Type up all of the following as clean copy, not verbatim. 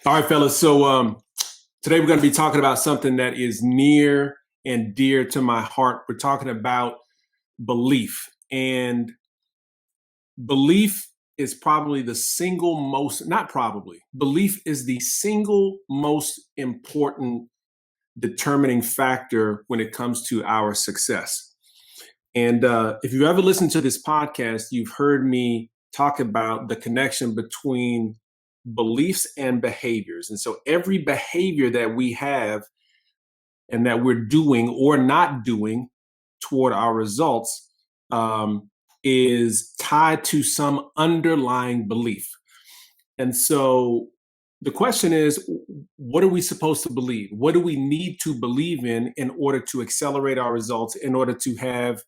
All right, fellas. So today we're going to be talking about something that is near and dear to my heart. We're talking about belief. And belief is probably the single most, not probably, belief is the single most important determining factor when it comes to our success. And if you ever listened to this podcast, you've heard me talk about the connection between beliefs and behaviors. And so every behavior that we have and that we're doing or not doing toward our results is tied to some underlying belief. And so the question is, what are we supposed to believe? What do we need to believe in order to accelerate our results, in order to have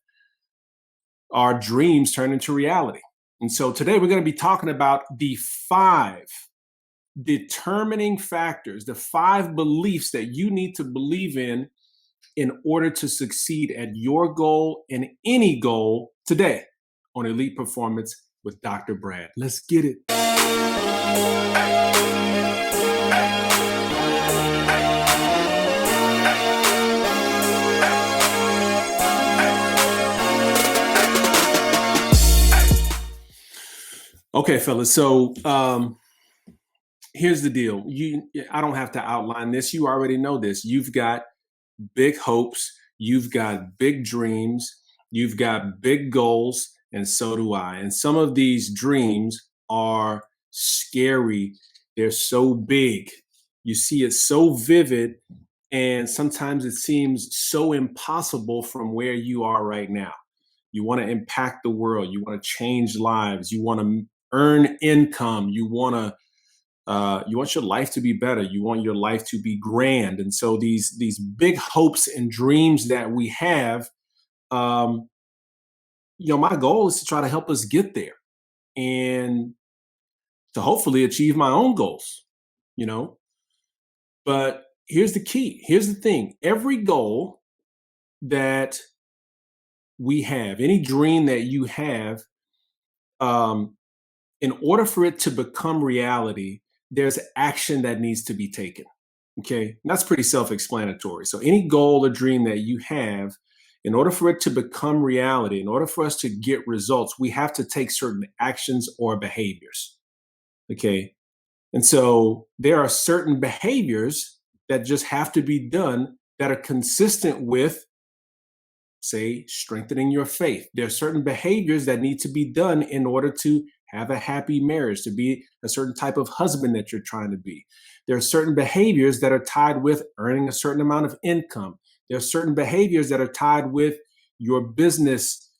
our dreams turn into reality? And so today we're going to be talking about the 5 determining factors, the 5 beliefs that you need to believe in order to succeed at your goal and any goal today on Elite Performance with Dr. Brad. Let's get it. Okay, fellas. So here's the deal. I don't have to outline this. You already know this. You've got big hopes. You've got big dreams. You've got big goals. And so do I. And some of these dreams are scary. They're so big. You see it so vivid. And sometimes it seems so impossible from where you are right now. You want to impact the world. You want to change lives. You want to earn income. You want your life to be better. You want your life to be grand. And so these big hopes and dreams that we have, my goal is to try to help us get there and to hopefully achieve my own goals, But here's the key. Here's the thing. Every goal that we have, any dream that you have, in order for it to become reality, there's action that needs to be taken. Okay. And that's pretty self-explanatory. So any goal or dream that you have, in order for it to become reality, in order for us to get results, we have to take certain actions or behaviors. Okay. And so there are certain behaviors that just have to be done that are consistent with, say, strengthening your faith. There are certain behaviors that need to be done in order to have a happy marriage, to be a certain type of husband that you're trying to be. There are certain behaviors that are tied with earning a certain amount of income. There are certain behaviors that are tied with your business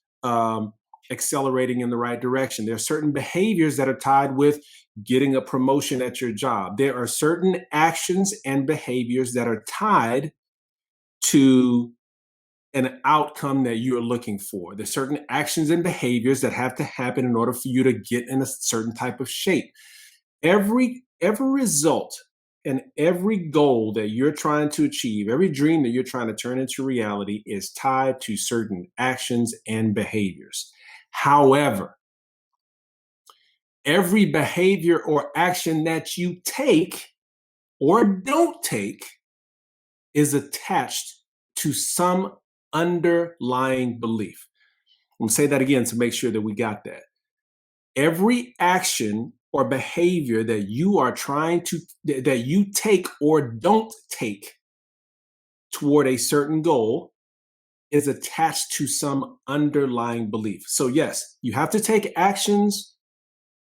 accelerating in the right direction. There are certain behaviors that are tied with getting a promotion at your job. There are certain actions and behaviors that are tied to an outcome that you're looking for. There's certain actions and behaviors that have to happen in order for you to get in a certain type of shape. Every result and every goal that you're trying to achieve, every dream that you're trying to turn into reality is tied to certain actions and behaviors. However, every behavior or action that you take or don't take is attached to some underlying belief. I'm going to say that again to make sure that we got that. Every action or behavior that you are that you take or don't take toward a certain goal is attached to some underlying belief. So yes, you have to take actions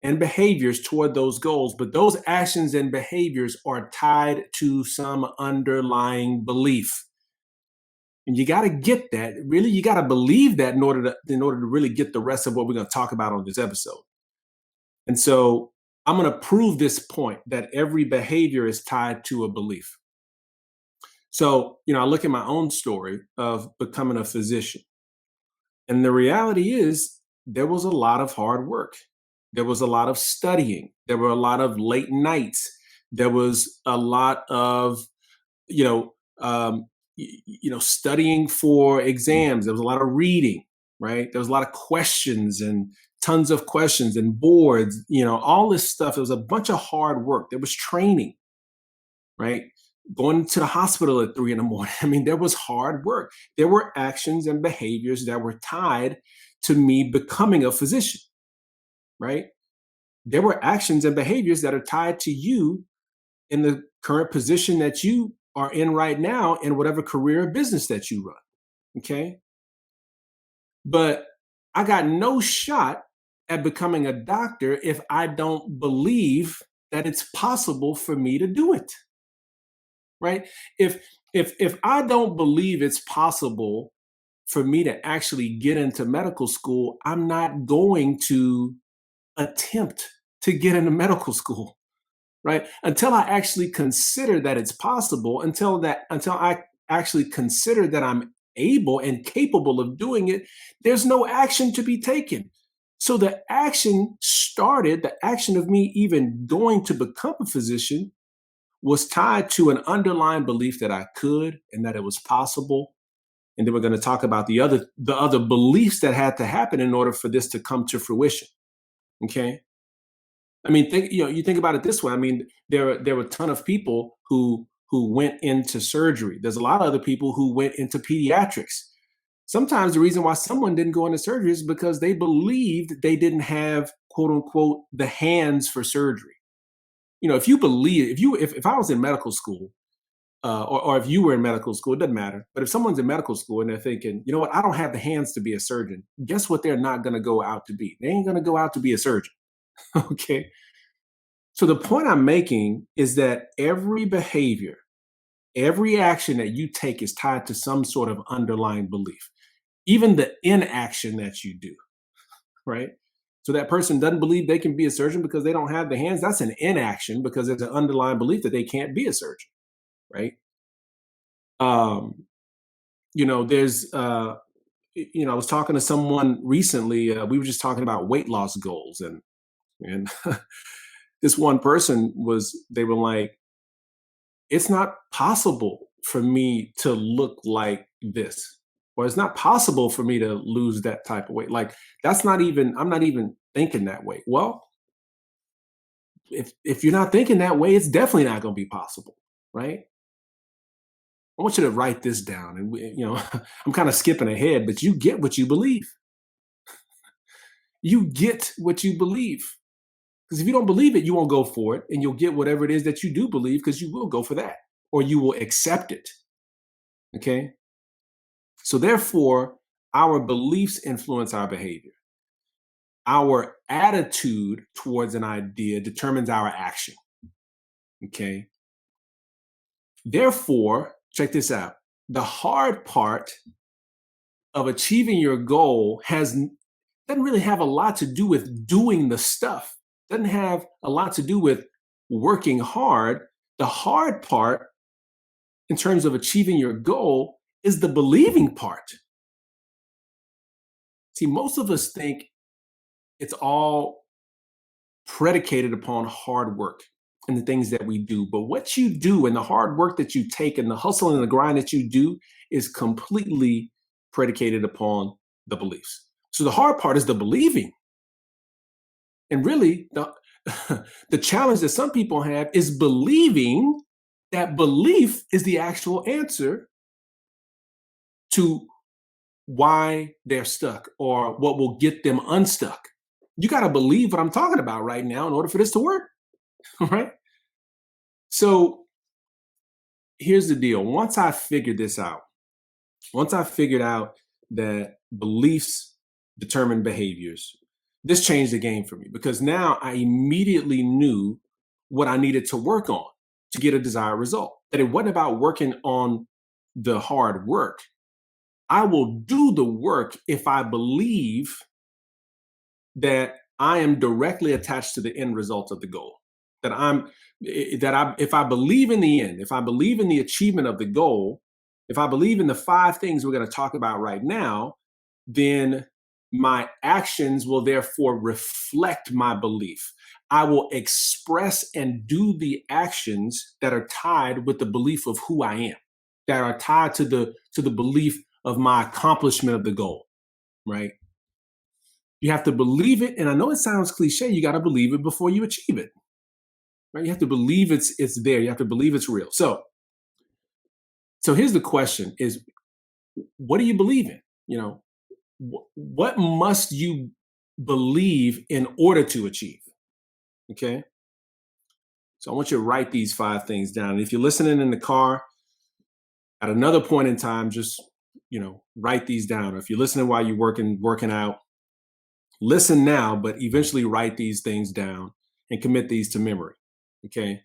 and behaviors toward those goals, but those actions and behaviors are tied to some underlying belief. And you got to get that. Really, you got to believe that in order to really get the rest of what we're going to talk about on this episode. And so I'm going to prove this point that every behavior is tied to a belief. So, I look at my own story of becoming a physician. And the reality is there was a lot of hard work. There was a lot of studying. There were a lot of late nights. There was a lot of, studying for exams. There was a lot of reading, right? There was a lot of questions and tons of questions and boards, all this stuff. It was a bunch of hard work. There was training. right? Going to the hospital at 3 in the morning. I mean, there was hard work. There were actions and behaviors that were tied to me becoming a physician, right? There were actions and behaviors that are tied to you in the current position that you are in right now in whatever career or business that you run. Okay. But I got no shot at becoming a doctor if I don't believe that it's possible for me to do it. Right? If if I don't believe it's possible for me to actually get into medical school, I'm not going to attempt to get into medical school, right? Until I actually consider that it's possible, until I actually consider that I'm able and capable of doing it, there's no action to be taken. So the action of me even going to become a physician was tied to an underlying belief that I could and that it was possible. And then we're going to talk about the other beliefs that had to happen in order for this to come to fruition. Okay. I mean, you think about it this way. I mean, there were a ton of people who went into surgery. There's a lot of other people who went into pediatrics. Sometimes the reason why someone didn't go into surgery is because they believed they didn't have, quote unquote, the hands for surgery. If you believe, if I was in medical school, or if you were in medical school, it doesn't matter. But if someone's in medical school and they're thinking, you know what, I don't have the hands to be a surgeon, guess what they're not going to go out to be? They ain't going to go out to be a surgeon. Okay. So the point I'm making is that every behavior, every action that you take is tied to some sort of underlying belief, even the inaction that you do, right? So that person doesn't believe they can be a surgeon because they don't have the hands. That's an inaction because there's an underlying belief that they can't be a surgeon, right? Um, there's I was talking to someone recently. We were just talking about weight loss goals, and this one person they were like, it's not possible for me to look like this, or it's not possible for me to lose that type of weight. Like, I'm not even thinking that way. Well, if you're not thinking that way, it's definitely not going to be possible, right? I want you to write this down. And, I'm kind of skipping ahead, but you get what you believe. You get what you believe. Because if you don't believe it, you won't go for it. And you'll get whatever it is that you do believe because you will go for that or you will accept it. Okay. So, therefore, our beliefs influence our behavior. Our attitude towards an idea determines our action. Okay. Therefore, check this out. The hard part of achieving your goal doesn't really have a lot to do with doing the stuff. Doesn't have a lot to do with working hard. The hard part in terms of achieving your goal is the believing part. See, most of us think it's all predicated upon hard work and the things that we do. But what you do and the hard work that you take and the hustle and the grind that you do is completely predicated upon the beliefs. So the hard part is the believing. And really, the challenge that some people have is believing that belief is the actual answer to why they're stuck or what will get them unstuck. You got to believe what I'm talking about right now in order for this to work, right? So here's the deal. Once I figured out that beliefs determine behaviors, this changed the game for me because now I immediately knew what I needed to work on to get a desired result. That it wasn't about working on the hard work. I will do the work if I believe that I am directly attached to the end result of the goal. If I believe in the end, if I believe in the achievement of the goal, if I believe in the 5 things we're going to talk about right now, then my actions will therefore reflect my belief. I will express and do the actions that are tied with the belief of who I am, that are tied to the belief of my accomplishment of the goal, right? You have to believe it. And I know it sounds cliche, you got to believe it before you achieve it. right? You have to believe it's there. You have to believe it's real. So here's the question: is what do you believe in? You know, what must you believe in order to achieve? Okay. So I want you to write these 5 things down. And if you're listening in the car, at another point in time, just write these down. Or if you're listening while you're working out, listen now, but eventually write these things down and commit these to memory. Okay.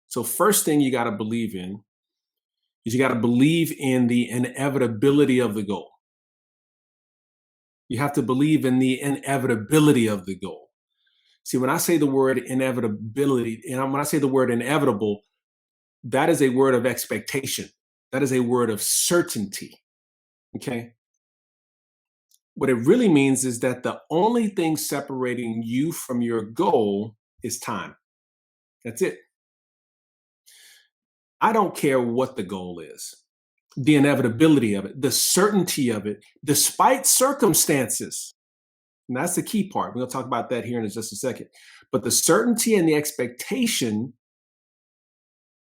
So first thing you got to believe in is you got to believe in the inevitability of the goal. You have to believe in the inevitability of the goal. See, when I say the word inevitability, and when I say the word inevitable, that is a word of expectation. That is a word of certainty. Okay. What it really means is that the only thing separating you from your goal is time. That's it. I don't care what the goal is, the inevitability of it, the certainty of it, despite circumstances. And that's the key part. We're going to talk about that here in just a second. But the certainty and the expectation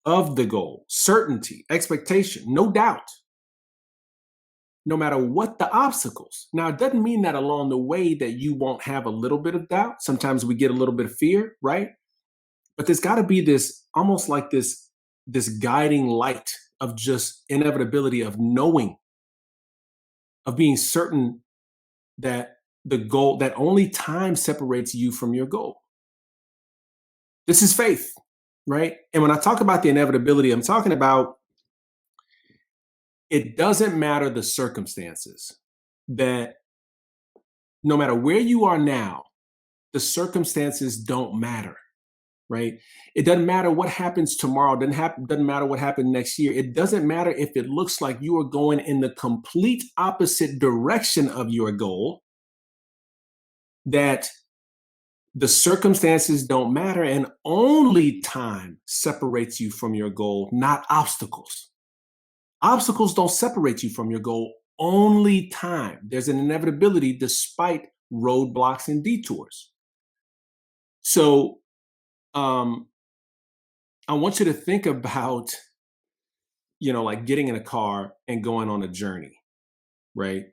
of the goal, certainty, expectation, no doubt, no matter what the obstacles. Now, it doesn't mean that along the way that you won't have a little bit of doubt. Sometimes we get a little bit of fear, right? But there's got to be this, almost like this guiding light of just inevitability, of knowing, of being certain that the goal, that only time separates you from your goal. This is faith, right? And when I talk about the inevitability, I'm talking about it doesn't matter the circumstances, that no matter where you are now, the circumstances don't matter, right? It doesn't matter what happens tomorrow. Doesn't matter what happens next year. It doesn't matter if it looks like you are going in the complete opposite direction of your goal, that the circumstances don't matter, and only time separates you from your goal, not obstacles. Obstacles don't separate you from your goal, only time. There's an inevitability despite roadblocks and detours. So I want you to think about, like getting in a car and going on a journey, right?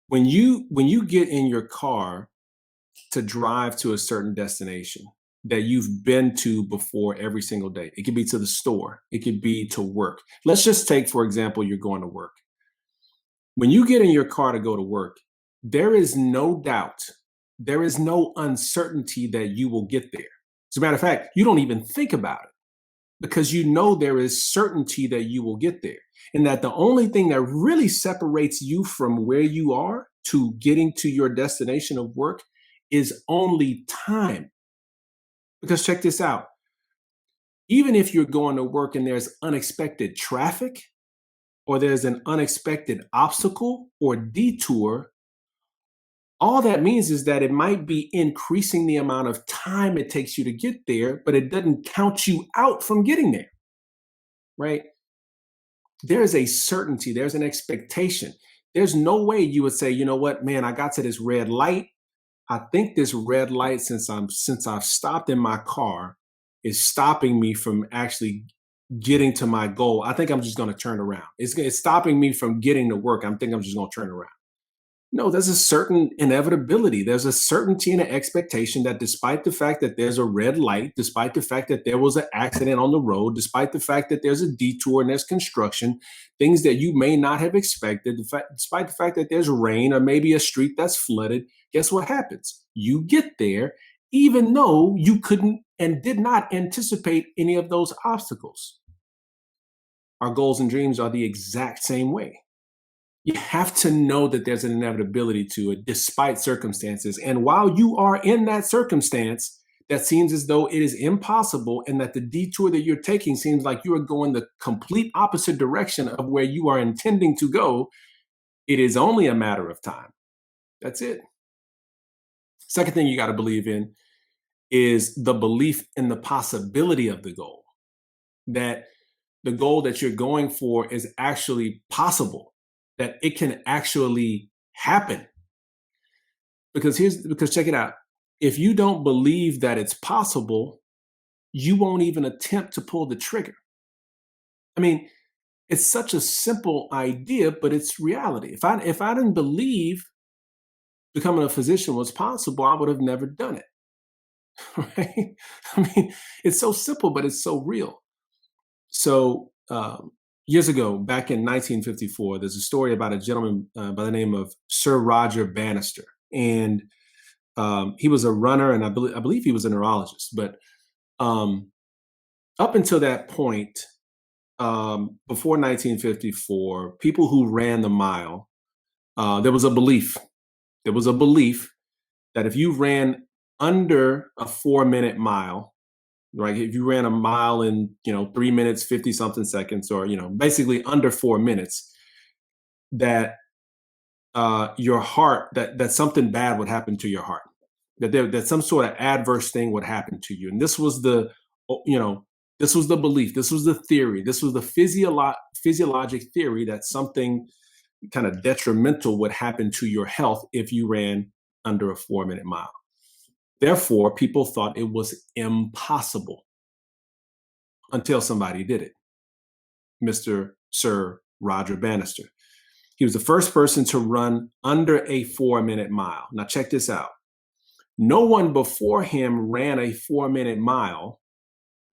When you get in your car to drive to a certain destination that you've been to before every single day. It could be to the store. It could be to work. Let's just take, for example, you're going to work. When you get in your car to go to work, there is no doubt, there is no uncertainty that you will get there. As a matter of fact, you don't even think about it because you know there is certainty that you will get there. And that the only thing that really separates you from where you are to getting to your destination of work is only time. Because check this out. Even if you're going to work and there's unexpected traffic, or there's an unexpected obstacle or detour, all that means is that it might be increasing the amount of time it takes you to get there, but it doesn't count you out from getting there, right? There is a certainty, there's an expectation. There's no way you would say, you know what, man, I got to this red light. I think this red light, since I've stopped in my car, is stopping me from actually getting to my goal. I think I'm just going to turn around. It's stopping me from getting to work. I'm just going to turn around. No, there's a certain inevitability. There's a certainty and an expectation that despite the fact that there's a red light, despite the fact that there was an accident on the road, despite the fact that there's a detour and there's construction, things that you may not have expected, despite the fact that there's rain or maybe a street that's flooded, guess what happens? You get there, even though you couldn't and did not anticipate any of those obstacles. Our goals and dreams are the exact same way. You have to know that there's an inevitability to it despite circumstances. And while you are in that circumstance that seems as though it is impossible and that the detour that you're taking seems like you are going the complete opposite direction of where you are intending to go, it is only a matter of time. That's it. Second thing you got to believe in is the belief in the possibility of the goal, that the goal that you're going for is actually possible, that it can actually happen. Because check it out. If you don't believe that it's possible, you won't even attempt to pull the trigger. I mean, it's such a simple idea, but it's reality. If I didn't believe becoming a physician was possible, I would have never done it. Right? I mean, it's so simple, but it's so real. So years ago, back in 1954, there's a story about a gentleman by the name of Sir Roger Bannister, and he was a runner, and I believe he was a neurologist. But um, up until that point, before 1954, people who ran the mile, there was a belief. There was a belief that if you ran under a 4 minute mile, right? If you ran a mile in, 3 minutes, 50 something seconds, or, basically under 4 minutes, that your heart, that something bad would happen to your heart, that some sort of adverse thing would happen to you. And this was you know, this was the belief, this was the theory, this was the physiologic theory that something kind of detrimental would happen to your health if you ran under a 4 minute mile. Therefore, people thought it was impossible until somebody did it. Mr. Sir Roger Bannister. He was the first person to run under a 4 minute mile. Now, check this out. No one before him ran a 4 minute mile.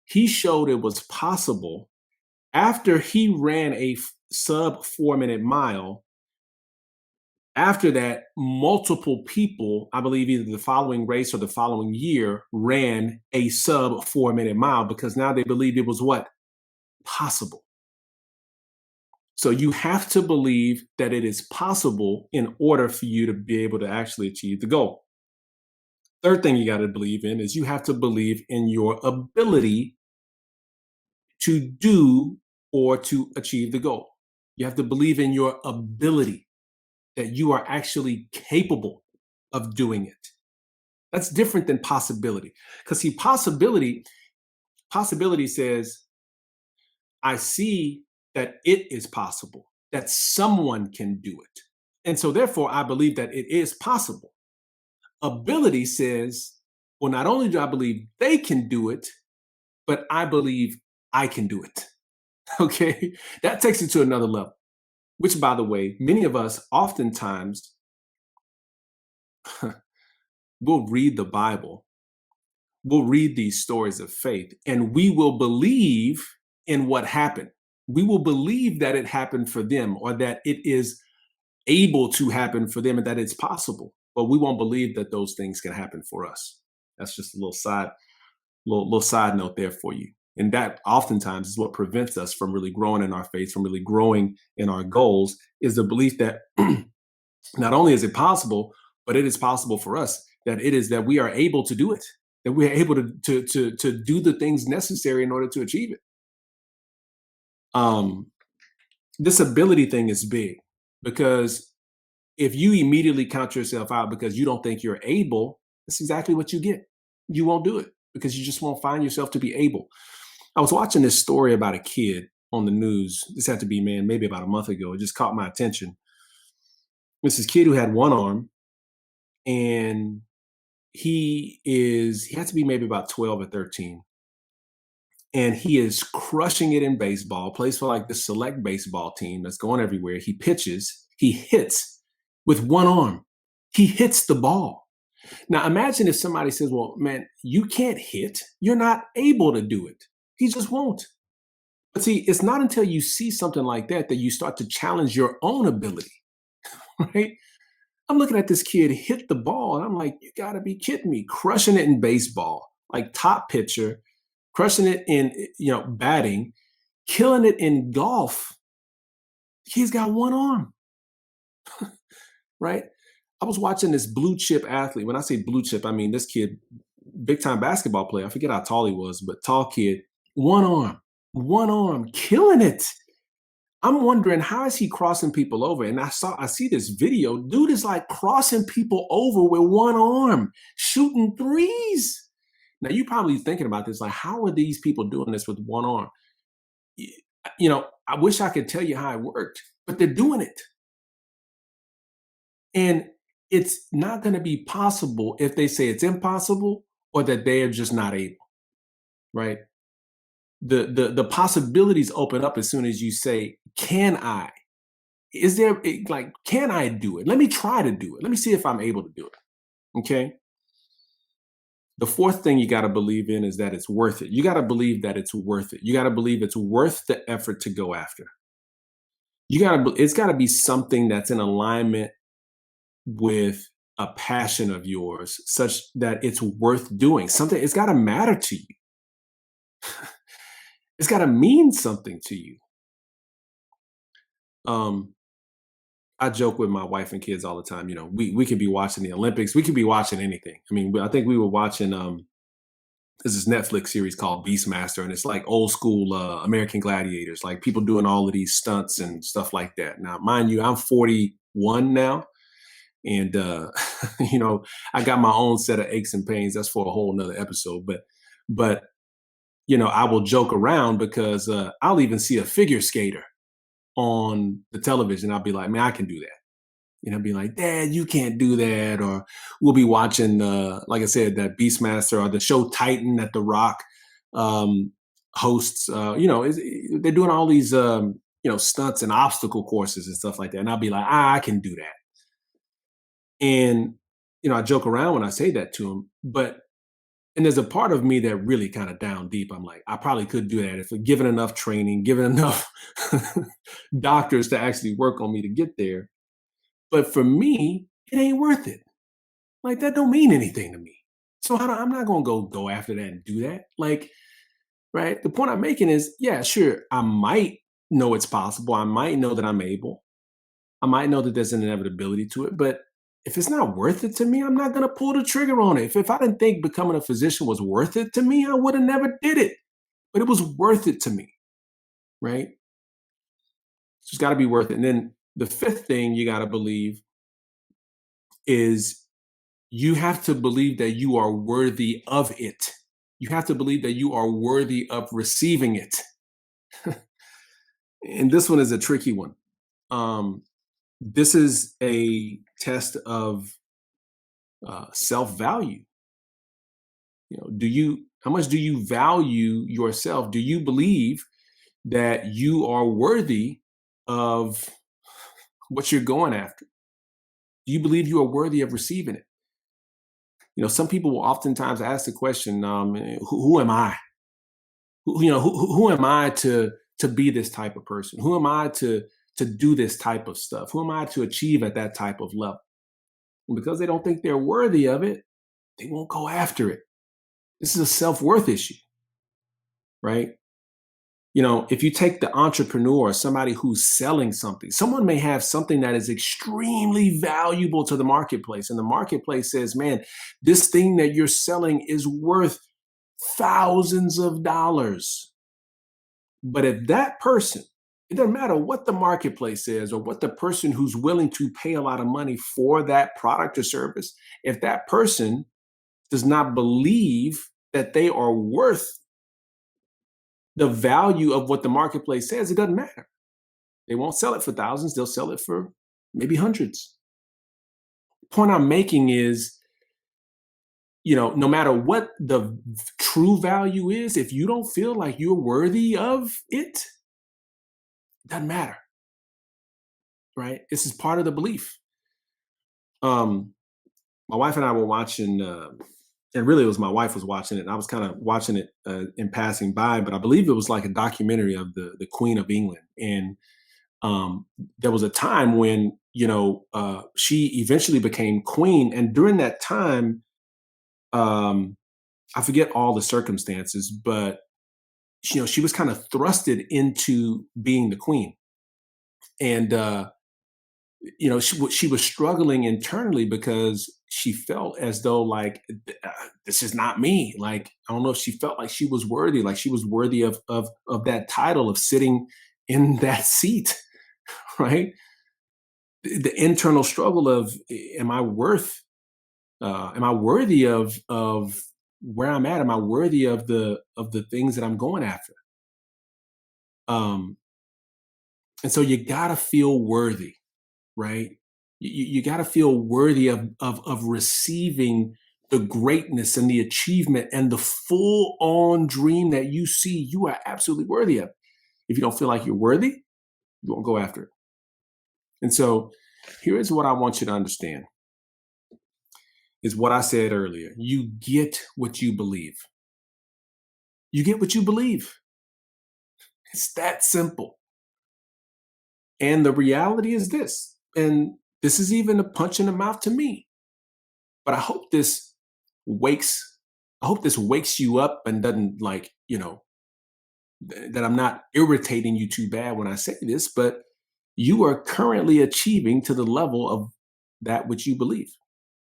He showed it was possible. After he ran a sub 4 minute mile, after that, multiple people, I believe either the following race or the following year, ran a sub 4 minute mile because now they believed it was what? Possible. So you have to believe that it is possible in order for you to be able to actually achieve the goal. Third thing you got to believe in is you have to believe in your ability to do or to achieve the goal. You have to believe in your ability, that you are actually capable of doing it. That's different than possibility. Because see, possibility says, I see that it is possible, that someone can do it. And so therefore, I believe that it is possible. Ability says, well, not only do I believe they can do it, but I believe I can do it. Okay. That takes it to another level, which, by the way, many of us oftentimes will read the Bible, we'll read these stories of faith, and we will believe in what happened. We will believe that it happened for them, or that it is able to happen for them, and that it's possible. But we won't believe that those things can happen for us. That's just a little side note there for you. And that oftentimes is what prevents us from really growing in our faith, from really growing in our goals, is the belief that not only is it possible, but it is possible for us, that we are able to do it, that we are able to do the things necessary in order to achieve it. This ability thing is big, because if you immediately count yourself out because you don't think you're able, that's exactly what you get. You won't do it because you just won't find yourself to be able. I was watching this story about a kid on the news. This had to be, man, maybe about a month ago. It just caught my attention. It's this kid who had one arm, and he had to be maybe about 12 or 13. And he is crushing it in baseball, plays for like the select baseball team that's going everywhere. He pitches, he hits with one arm. He hits the ball. Now imagine if somebody says, well, man, you can't hit. You're not able to do it. He just won't. But see, it's not until you see something like that that you start to challenge your own ability, right? I'm looking at this kid hit the ball, and I'm like, you gotta be kidding me. Crushing it in baseball, like top pitcher, crushing it in, batting, killing it in golf. He's got one arm, right? I was watching this blue chip athlete. When I say blue chip, I mean this kid, big time basketball player. I forget how tall he was, but tall kid, one arm, killing it. I'm wondering, how is he crossing people over? And I see this video. Dude is like crossing people over with one arm, shooting threes. Now you're probably thinking about this, like, how are these people doing this with one arm? I wish I could tell you how it worked, but they're doing it. And it's not going to be possible if they say it's impossible or that they are just not able. right? The possibilities open up as soon as you say, "Can I? Is there like, can I do it? Let me try to do it. Let me see if I'm able to do it." Okay. The fourth thing you got to believe in is that it's worth it. You got to believe that it's worth it. You got to believe it's worth the effort to go after. It's got to be something that's in alignment with a passion of yours, such that it's worth doing. Something, it's got to matter to you. It's got to mean something to you. Um, I joke with my wife and kids all the time. We could be watching the Olympics. We could be watching anything. I mean, I think we were watching there's this Netflix series called Beastmaster, and it's like old school American gladiators, like people doing all of these stunts and stuff like that. Now, mind you, I'm 41 now, and I got my own set of aches and pains. That's for a whole nother episode. But I will joke around because I'll even see a figure skater on the television. I'll be like, man, I can do that. Be like, Dad, you can't do that. Or we'll be watching, like I said, that Beastmaster or the show Titan that The Rock hosts. They're doing all these, stunts and obstacle courses and stuff like that. And I'll be like, I can do that. And, I joke around when I say that to him. And there's a part of me that really kind of down deep, I'm like, I probably could do that if given enough training, given enough doctors to actually work on me to get there. But for me, it ain't worth it. Like that don't mean anything to me. So I'm not gonna go after that and do that. Like, right? The point I'm making is, yeah, sure, I might know it's possible. I might know that I'm able. I might know that there's an inevitability to it, but if it's not worth it to me, I'm not gonna pull the trigger on it. If I didn't think becoming a physician was worth it to me, I would have never did it. But it was worth it to me, right? So it's got to be worth it. And then the fifth thing you got to believe is you have to believe that you are worthy of it. You have to believe that you are worthy of receiving it. And this one is a tricky one. This is a test of self-value. How much do you value yourself? Do you believe that you are worthy of what you're going after? Do you believe you are worthy of receiving it? Some people will oftentimes ask the question, who am I? Who am I to be this type of person? Who am I to do this type of stuff? Who am I to achieve at that type of level? And because they don't think they're worthy of it, they won't go after it. This is a self-worth issue, right? If you take the entrepreneur, somebody who's selling something, someone may have something that is extremely valuable to the marketplace. And the marketplace says, man, this thing that you're selling is worth thousands of dollars. But if that person, it doesn't matter what the marketplace says or what the person who's willing to pay a lot of money for that product or service, if that person does not believe that they are worth the value of what the marketplace says, it doesn't matter. They won't sell it for thousands. They'll sell it for maybe hundreds. The point I'm making is, no matter what the true value is, if you don't feel like you're worthy of it, it doesn't matter. Right? This is part of the belief. My wife and I were watching, and really it was my wife was watching it, and I was kind of watching it in passing by, but I believe it was like a documentary of the Queen of England. And there was a time when, she eventually became queen. And during that time, I forget all the circumstances, but, she was kind of thrusted into being the queen. And, she was struggling internally because she felt as though like this is not me. Like I don't know if she felt like she was worthy, like she was worthy of that title of sitting in that seat, right? The internal struggle of am I worth? Am I worthy of where I'm at? Am I worthy of the things that I'm going after? Um, and so you gotta feel worthy, right? You got to feel worthy of receiving the greatness and the achievement and the full on dream that you see you are absolutely worthy of. If you don't feel like you're worthy, you won't go after it. And so here is what I want you to understand is what I said earlier. You get what you believe. You get what you believe. It's that simple. And the reality is this, and this is even a punch in the mouth to me, but I hope this wakes you up and doesn't that I'm not irritating you too bad when I say this, but you are currently achieving to the level of that which you believe.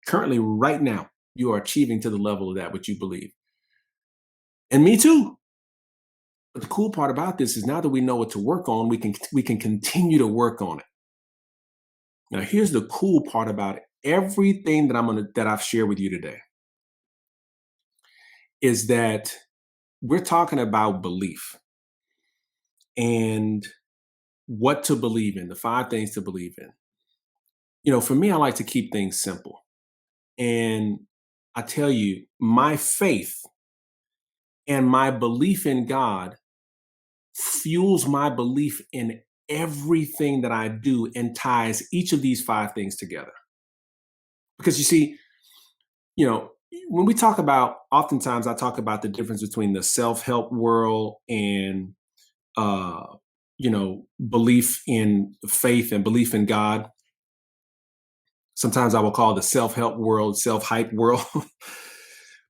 Currently, right now, you are achieving to the level of that which you believe. And me too. But the cool part about this is now that we know what to work on, we can continue to work on it. Now, here's the cool part about it. Everything that I've shared with you today is that we're talking about belief and what to believe in, the 5 things to believe in. For me, I like to keep things simple. And I tell you, my faith and my belief in God fuels my belief in everything that I do and ties each of these 5 things together. Because you see, when we talk about, oftentimes I talk about the difference between the self-help world and, belief in faith and belief in God. Sometimes I will call the self-help world, self-hype world.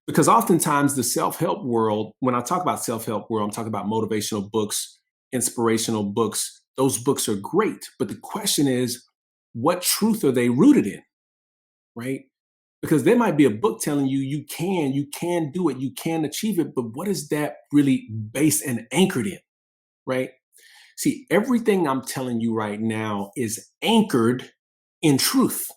Because oftentimes the self-help world, when I talk about self-help world, I'm talking about motivational books, inspirational books. Those books are great. But the question is, what truth are they rooted in? Right? Because there might be a book telling you you can do it, you can achieve it, but what is that really based and anchored in? Right? See, everything I'm telling you right now is anchored in truth.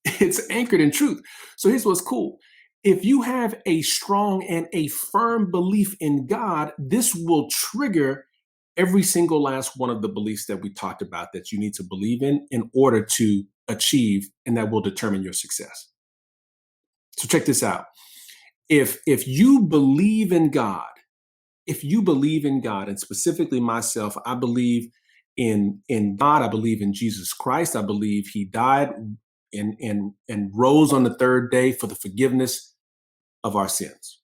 It's anchored in truth. So here's what's cool. If you have a strong and a firm belief in God, this will trigger every single last one of the beliefs that we talked about that you need to believe in order to achieve, and that will determine your success. So check this out. If you believe in God, and specifically myself, I believe in God, I believe in Jesus Christ, I believe he died and rose on the 3rd day for the forgiveness of our sins.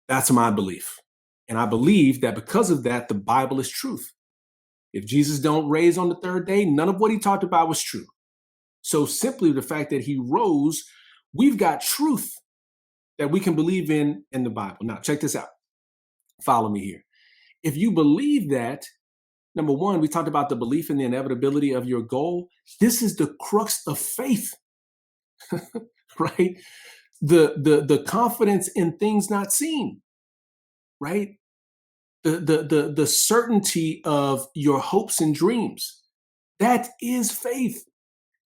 That's my belief. And I believe that because of that, the Bible is truth. If Jesus don't raise on the 3rd day, none of what he talked about was true. So simply the fact that he rose, we've got truth that we can believe in the Bible. Now, check this out. Follow me here. If you believe that, number one, we talked about the belief in the inevitability of your goal. This is the crux of faith, right? The confidence in things not seen, right? The certainty of your hopes and dreams. That is faith.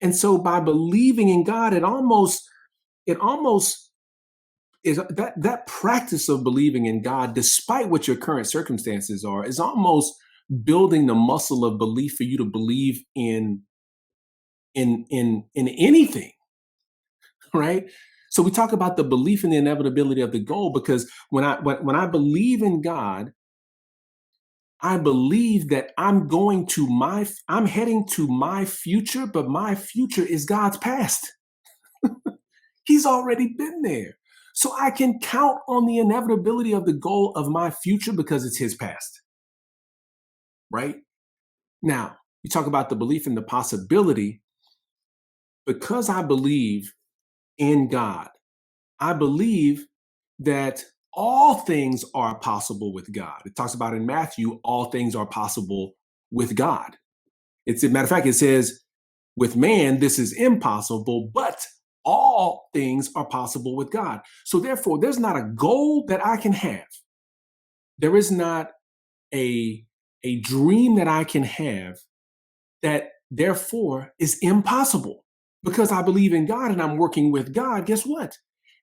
And so by believing in God, it almost is that practice of believing in God, despite what your current circumstances are, is almost building the muscle of belief for you to believe in anything, right? So we talk about the belief in the inevitability of the goal, because when I believe in God, I believe that I'm heading to my future, but my future is God's past. He's already been there. So I can count on the inevitability of the goal of my future because it's his past. Right? Now, you talk about the belief in the possibility. Because I believe in God, I believe that all things are possible with God. It talks about in Matthew, all things are possible with God. It's a matter of fact, it says, with man, this is impossible, but all things are possible with God. So therefore, there's not a goal that I can have. There is not a dream that I can have that therefore is impossible. Because I believe in God and I'm working with God, guess what?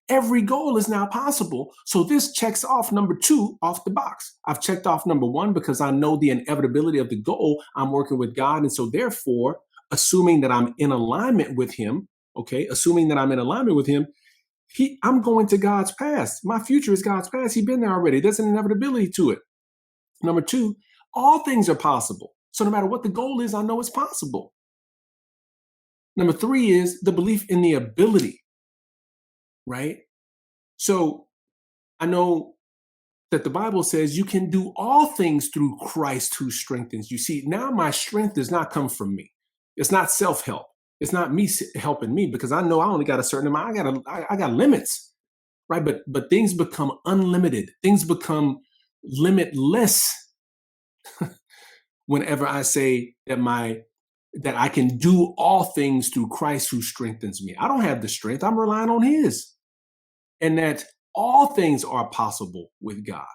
Every goal is now possible. So this checks off number 2 off the box. I've checked off number 1 because I know the inevitability of the goal. I'm working with God. And so therefore, assuming that I'm in alignment with him, Okay, assuming that I'm in alignment with him, I'm going to God's past. My future is God's past. He's been there already. There's an inevitability to it. Number two, all things are possible. So no matter what the goal is, I know it's possible. Number three is the belief in the ability, right? So I know that the Bible says you can do all things through Christ who strengthens you. See, now my strength does not come from me. It's not self-help. It's not me helping me, because I know I only got a certain amount. I got limits, right? But things become unlimited. Things become limitless whenever I say that I can do all things through Christ who strengthens me. I don't have the strength. I'm relying on his. And that all things are possible with God.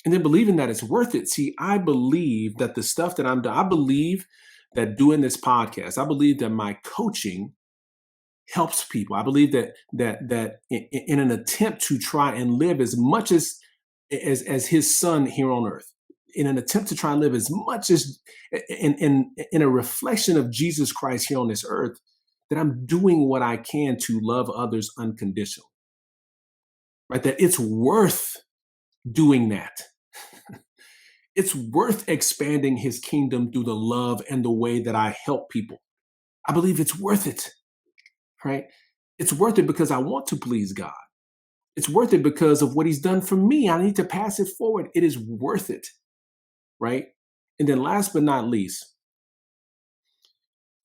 And then believing that it's worth it. See, I believe that the stuff that I'm doing, I believe that doing this podcast, I believe that my coaching helps people. I believe that in an attempt to try and live as much as his son here on earth, in an attempt to try and live as much as in a reflection of Jesus Christ here on this earth, that I'm doing what I can to love others unconditionally, right? That it's worth doing that. It's worth expanding his kingdom through the love and the way that I help people. I believe it's worth it, right? It's worth it because I want to please God. It's worth it because of what he's done for me. I need to pass it forward. It is worth it, right? And then last but not least,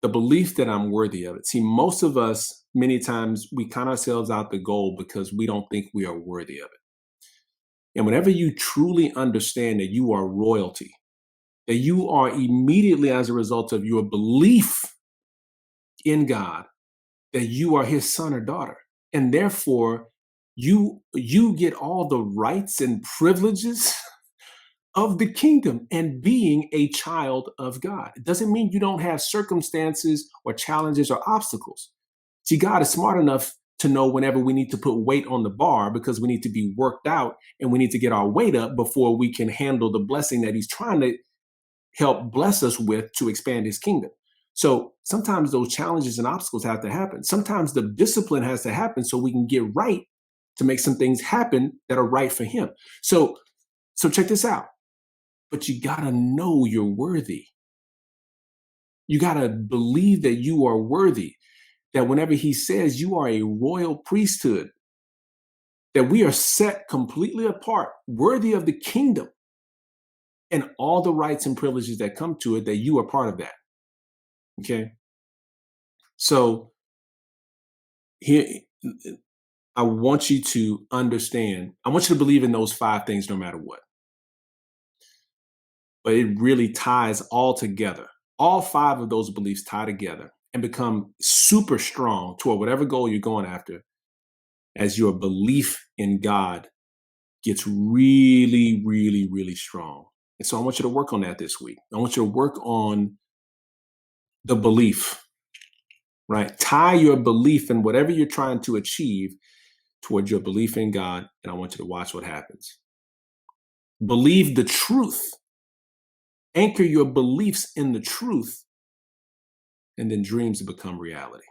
the belief that I'm worthy of it. See, most of us, many times, we count ourselves out the goal because we don't think we are worthy of it. And whenever you truly understand that you are royalty, that you are immediately, as a result of your belief in God, that you are his son or daughter, and therefore you get all the rights and privileges of the kingdom and being a child of God. It doesn't mean you don't have circumstances or challenges or obstacles. See, God is smart enough to know whenever we need to put weight on the bar because we need to be worked out and we need to get our weight up before we can handle the blessing that he's trying to help bless us with to expand his kingdom. So sometimes those challenges and obstacles have to happen. Sometimes the discipline has to happen so we can get right to make some things happen that are right for him. So check this out. But you got to know you're worthy. You got to believe that you are worthy, that whenever he says you are a royal priesthood, that we are set completely apart, worthy of the kingdom and all the rights and privileges that come to it, that you are part of that. Okay. So here, I want you to understand, I want you to believe in those 5 things no matter what. But it really ties all together. All 5 of those beliefs tie together and become super strong toward whatever goal you're going after as your belief in God gets really, really, really strong. And so I want you to work on that this week. I want you to work on the belief, right? Tie your belief in whatever you're trying to achieve towards your belief in God. And I want you to watch what happens. Believe the truth. Anchor your beliefs in the truth, and then dreams become reality.